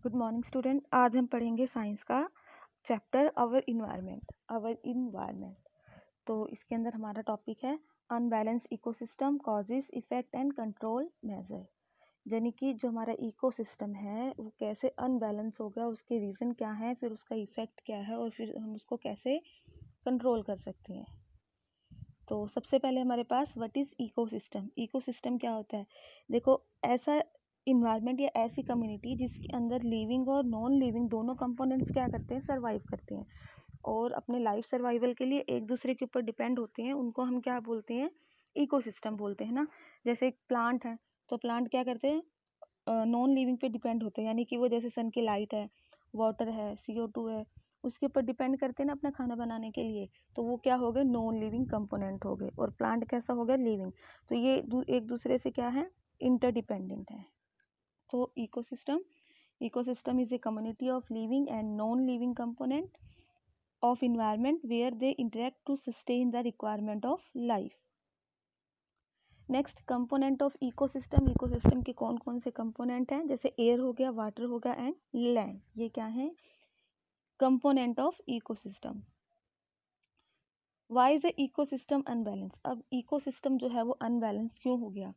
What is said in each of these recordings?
Good morning student. आज हम पढ़ेंगे साइंस का चैप्टर अवर इन्वायरमेंट। तो इसके अंदर हमारा टॉपिक है unbalance ecosystem, causes, effect and control measure. यानी कि जो हमारा इकोसिस्टम है वो कैसे अनबैलेंस हो गया, उसके रीज़न क्या है, फिर उसका इफेक्ट क्या है और फिर हम उसको कैसे कंट्रोल कर सकते हैं। तो सबसे पहले हमारे पास व्हाट इज़ इकोसिस्टम। इकोसिस्टम क्या होता है? देखो, ऐसा इन्वायरमेंट या ऐसी कम्युनिटी जिसके अंदर लिविंग और नॉन लिविंग दोनों कंपोनेंट्स क्या करते हैं, सर्वाइव करते हैं और अपने लाइफ सर्वाइवल के लिए एक दूसरे के ऊपर डिपेंड होते हैं। उनको हम क्या बोलते हैं? इकोसिस्टम बोलते हैं ना। जैसे एक प्लांट है तो प्लांट क्या करते हैं? नॉन लिविंग पे डिपेंड होते हैं, यानी कि वो जैसे सन की लाइट है, वाटर है, CO2 है, उसके ऊपर डिपेंड करते हैं ना अपना खाना बनाने के लिए। तो वो क्या हो गए? नॉन लिविंग कंपोनेंट हो गए। और प्लांट कैसा हो गया? लिविंग। तो ये एक दूसरे से क्या है? इंटरडिपेंडेंट है। तो ecosystem is a community of living and non-living component of environment where they interact to sustain the requirement of life. Next, component of ecosystem. Ecosystem के कौन कौन से कंपोनेंट हैं? जैसे एयर हो गया, वाटर हो गया एंड लैंड। ये क्या है? Component of ecosystem. Why is the ecosystem unbalance? अब इकोसिस्टम जो है वो अनबैलेंस क्यों हो गया?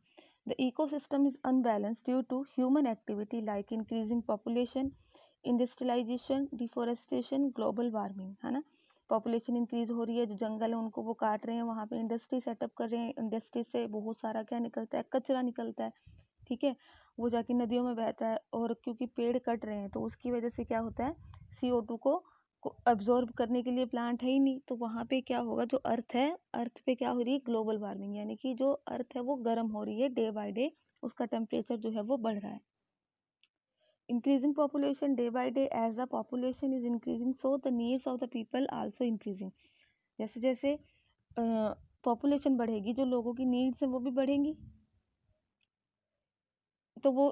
The ecosystem is unbalance due to human activity like increasing population, industrialisation, deforestation, global warming, है ना। पॉपुलेशन इंक्रीज हो रही है, जो जंगल है उनको वो काट रहे हैं, वहाँ पे इंडस्ट्री सेटअप कर रहे हैं, इंडस्ट्री से बहुत सारा क्या निकलता है? कचरा निकलता है, ठीक है, वो जाके नदियों में बहता है। और क्योंकि पेड़ कट रहे हैं तो उसकी वजह से क्या होता है? CO2 को अब्जॉर्ब करने के लिए प्लांट है ही नहीं, तो वहाँ पे क्या होगा? जो अर्थ है, अर्थ पे क्या हो रही है? ग्लोबल वार्मिंग, यानी कि जो अर्थ है वो गर्म हो रही है डे बाय डे, उसका टेम्परेचर जो है वो बढ़ रहा है। Increasing population day by day, as the population is increasing so the needs of the people also increasing. जैसे जैसे पॉपुलेशन बढ़ेगी, जो लोगों की नीड्स हैं वो भी बढ़ेंगी। तो वो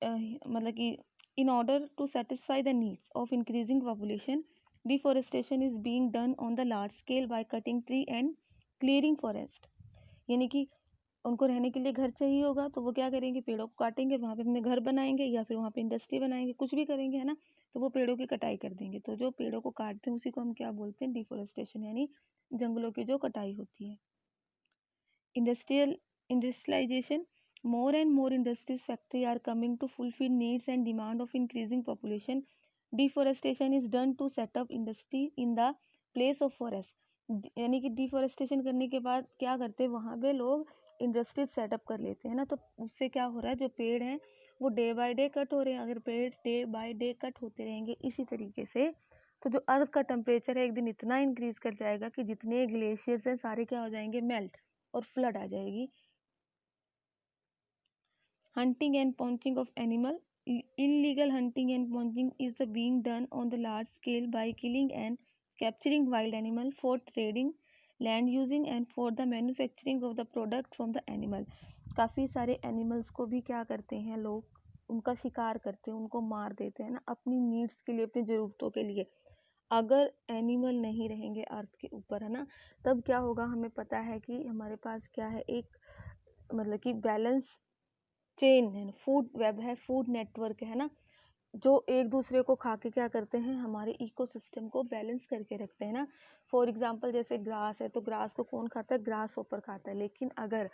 मतलब कि in order to satisfy the needs of increasing population, deforestation is being done on the large scale by cutting tree and clearing forest। यानी कि उनको रहने के लिए घर चाहिए होगा तो वो क्या करेंगे? पेड़ों को काटेंगे, वहाँ पे अपने घर बनाएंगे या फिर वहाँ पे इंडस्ट्री बनाएंगे, कुछ भी करेंगे, है ना। तो वो पेड़ों की कटाई कर देंगे। तो जो पेड़ों को काटते हैं उसी को हम क्या बोलते हैं? डिफोरेस्टेशन, यानी जंगलों की जो कटाई होती है। Industrialization, more and more industries factory are coming to fulfill needs and demand of increasing population. Deforestation is done to set up industry in the place of forest। यानी कि डिफोरेस्टेशन करने के बाद क्या करते हैं? वहाँ पे लोग इंडस्ट्रीज सेटअप कर लेते हैं ना। तो उससे क्या हो रहा है? जो पेड़ हैं वो डे बाय डे कट हो रहे हैं। अगर पेड़ डे बाय डे कट होते रहेंगे इसी तरीके से, तो जो अर्थ का टेम्परेचर है एक दिन इतना इंक्रीज कर जाएगा कि जितने ग्लेशियर्स हैं सारे क्या हो जाएंगे? मेल्ट, और फ्लड आ जाएगी। Hunting and poaching of animal. illegal hunting and poaching is being done on the large scale by killing and capturing wild animal for trading, land using and for the manufacturing of the product from the animal। काफ़ी सारे animals को भी क्या करते हैं लोग? उनका शिकार करते हैं, उनको मार देते हैं ना, अपनी नीड्स के लिए, अपनी ज़रूरतों के लिए। अगर एनिमल नहीं रहेंगे अर्थ के ऊपर, है ना, तब क्या होगा? हमें पता है कि हमारे पास क्या है? एक मतलब कि बैलेंस चेन है, फूड वेब है, फूड नेटवर्क है ना, जो एक दूसरे को खा के क्या करते हैं? हमारे इकोसिस्टम को बैलेंस करके रखते हैं ना। फॉर एग्जांपल जैसे ग्रास है तो ग्रास को कौन खाता है? ग्रास होपर खाता है। लेकिन अगर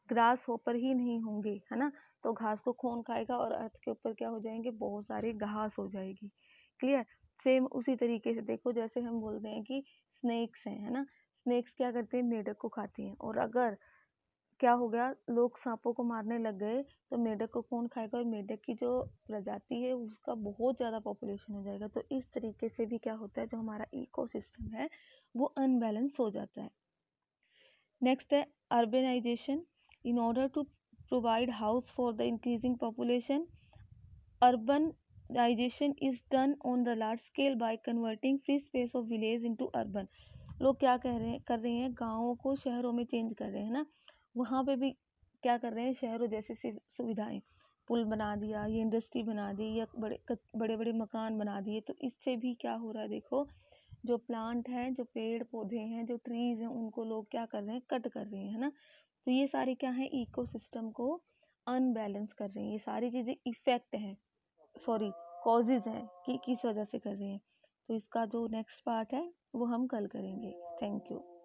ग्रास होपर ही नहीं होंगे, है ना, तो घास को कौन खाएगा? और अर्थ के ऊपर क्या हो जाएंगे? बहुत सारी घास हो जाएगी। क्लियर? सेम उसी तरीके से देखो, जैसे हम बोलते हैं कि स्नेक्स हैं, है ना, स्नेक्स क्या करते हैं? मेढक को खाती हैं। और अगर क्या हो गया? लोग सांपों को मारने लग गए तो मेढक को कौन खाएगा? और मेढक की जो प्रजाति है उसका बहुत ज़्यादा पॉपुलेशन हो जाएगा। तो इस तरीके से भी क्या होता है? जो हमारा इकोसिस्टम है वो अनबैलेंस हो जाता है। नेक्स्ट है urbanisation. In order to provide house for the increasing population, urbanisation is done on the large scale by converting free space of village into urban. लोग क्या कर रहे हैं? गाँवों को शहरों में चेंज कर रहे हैं ना। वहाँ पे भी क्या कर रहे हैं? शहरों जैसी सुविधाएं, पुल बना दिया, ये इंडस्ट्री बना दी, या बड़े बड़े मकान बना दिए। तो इससे भी क्या हो रहा है? देखो, जो प्लांट है, जो पेड़ पौधे हैं, जो ट्रीज हैं, उनको लोग क्या कर रहे हैं? कट कर रहे हैं, है ना। तो ये सारे क्या है? इकोसिस्टम को अनबैलेंस कर रही हैं। ये सारी चीज़ें इफेक्ट हैं, सॉरी, कॉजेज हैं कि किस वजह से कर रहे हैं। तो इसका जो नेक्स्ट पार्ट है वो हम कल करेंगे। Thank you.